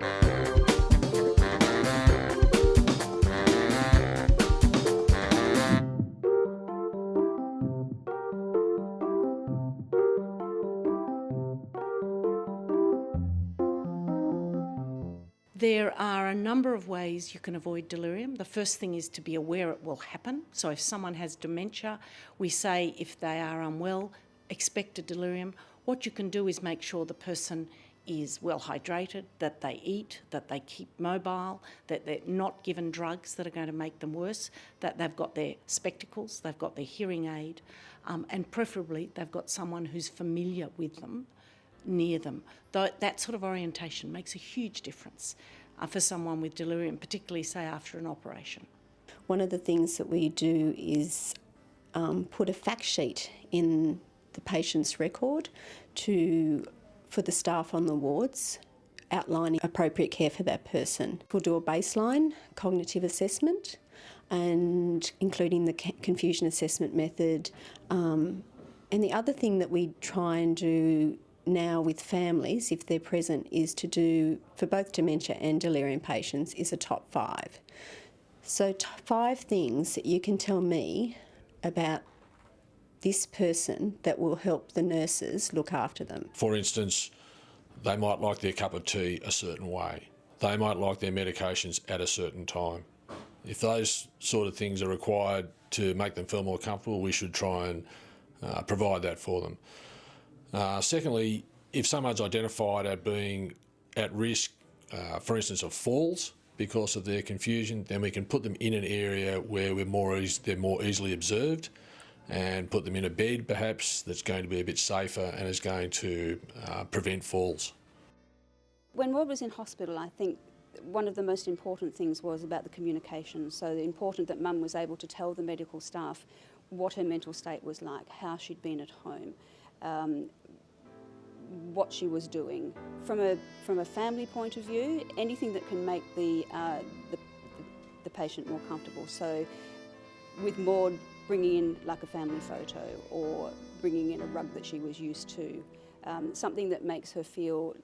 There are a number of ways you can avoid delirium. The first thing is to be aware it will happen. So if someone has dementia, we say if they are unwell, expect a delirium. What you can do is make sure the person is well hydrated, that they eat, that they keep mobile, that they're not given drugs that are going to make them worse, that they've got their spectacles, they've got their hearing aid, and preferably they've got someone who's familiar with them near them. That sort of orientation makes a huge difference for someone with delirium, particularly say after an operation. One of the things that we do is put a fact sheet in the patient's record for the staff on the wards, outlining appropriate care for that person. We'll do a baseline cognitive assessment, and including the confusion assessment method. And the other thing that we try and do now with families, if they're present, is to do, for both dementia and delirium patients, is a top 5. So 5 things that you can tell me about this person that will help the nurses look after them. For instance, they might like their cup of tea a certain way. They might like their medications at a certain time. If those sort of things are required to make them feel more comfortable, we should try and provide that for them. Secondly, if someone's identified as being at risk, for instance, of falls because of their confusion, then we can put them in an area where they're more easily observed, and put them in a bed perhaps that's going to be a bit safer and is going to prevent falls. When Rod was in hospital, I think one of the most important things was about the communication. So important that Mum was able to tell the medical staff what her mental state was like, how she'd been at home, what she was doing. From a family point of view, anything that can make the patient more comfortable. So with Maud, bringing in like a family photo, or bringing in a rug that she was used to, something that makes her feel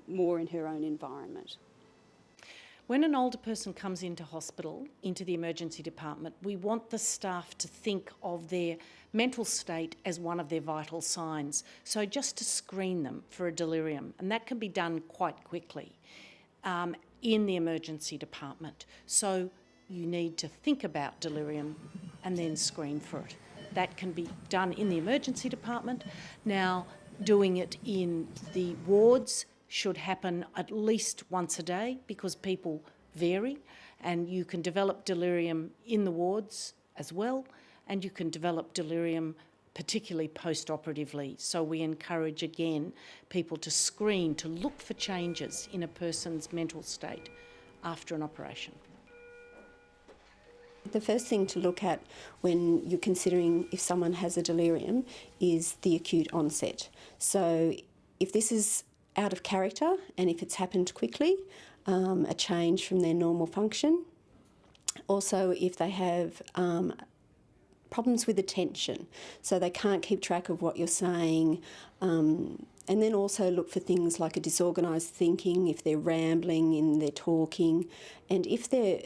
more in her own environment. When an older person comes into hospital, into the emergency department, we want the staff to think of their mental state as one of their vital signs. So just to screen them for a delirium, and that can be done quite quickly in the emergency department. So you need to think about delirium and then screen for it. That can be done in the emergency department. Now, doing it in the wards should happen at least once a day, because people vary, and you can develop delirium in the wards as well, and you can develop delirium particularly post-operatively. So we encourage again people to screen, to look for changes in a person's mental state after an operation. The first thing to look at when you're considering if someone has a delirium is the acute onset. So if this is out of character, and if it's happened quickly, a change from their normal function. Also, if they have problems with attention, so they can't keep track of what you're saying, and then also look for things like a disorganised thinking, if they're rambling in their talking, and if they're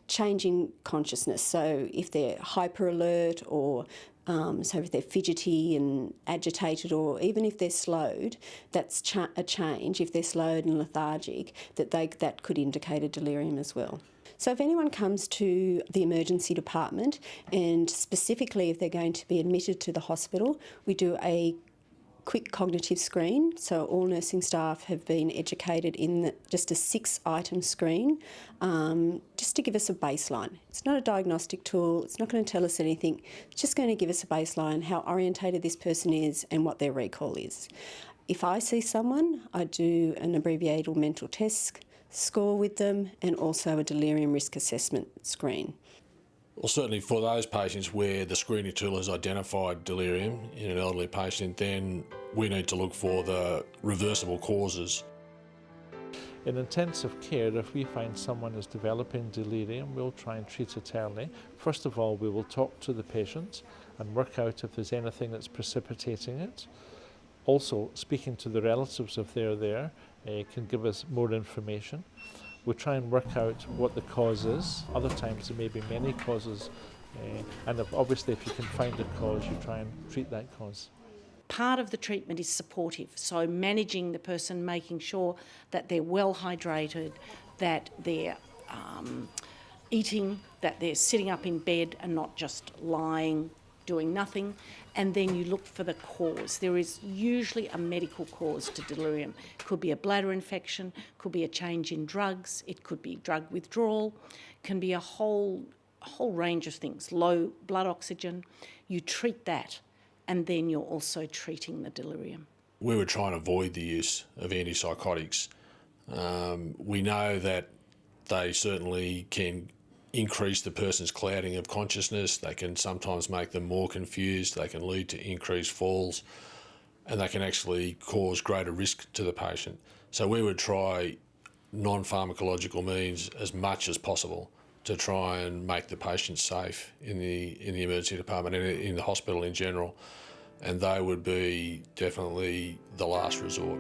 changing consciousness, so if they're hyper alert, or so if they're fidgety and agitated, or even if they're slowed, that's a change. If they're slowed and lethargic, that could indicate a delirium as well. So if anyone comes to the emergency department, and specifically if they're going to be admitted to the hospital, we do a quick cognitive screen. So all nursing staff have been educated in just a 6-item screen, just to give us a baseline. It's not a diagnostic tool, it's not going to tell us anything, it's just going to give us a baseline, how orientated this person is and what their recall is. If I see someone, I do an abbreviated mental test score with them, and also a delirium risk assessment screen. Well, certainly for those patients where the screening tool has identified delirium in an elderly patient, then we need to look for the reversible causes. In intensive care, if we find someone is developing delirium, we'll try and treat it early. First of all, we will talk to the patient and work out if there's anything that's precipitating it. Also, speaking to the relatives if they're there, can give us more information. We try and work out what the cause is. Other times there may be many causes, and obviously if you can find a cause, you try and treat that cause. Part of the treatment is supportive, so managing the person, making sure that they're well hydrated, that they're eating, that they're sitting up in bed and not just lying, doing nothing, and then you look for the cause. There is usually a medical cause to delirium. It could be a bladder infection, could be a change in drugs, it could be drug withdrawal, can be a whole range of things. Low blood oxygen, you treat that, and then you're also treating the delirium. We were trying to avoid the use of antipsychotics. We know that they certainly can increase the person's clouding of consciousness. They can sometimes make them more confused. They can lead to increased falls, and they can actually cause greater risk to the patient. So we would try non-pharmacological means as much as possible to try and make the patient safe in the emergency department and in the hospital in general, and they would be definitely the last resort.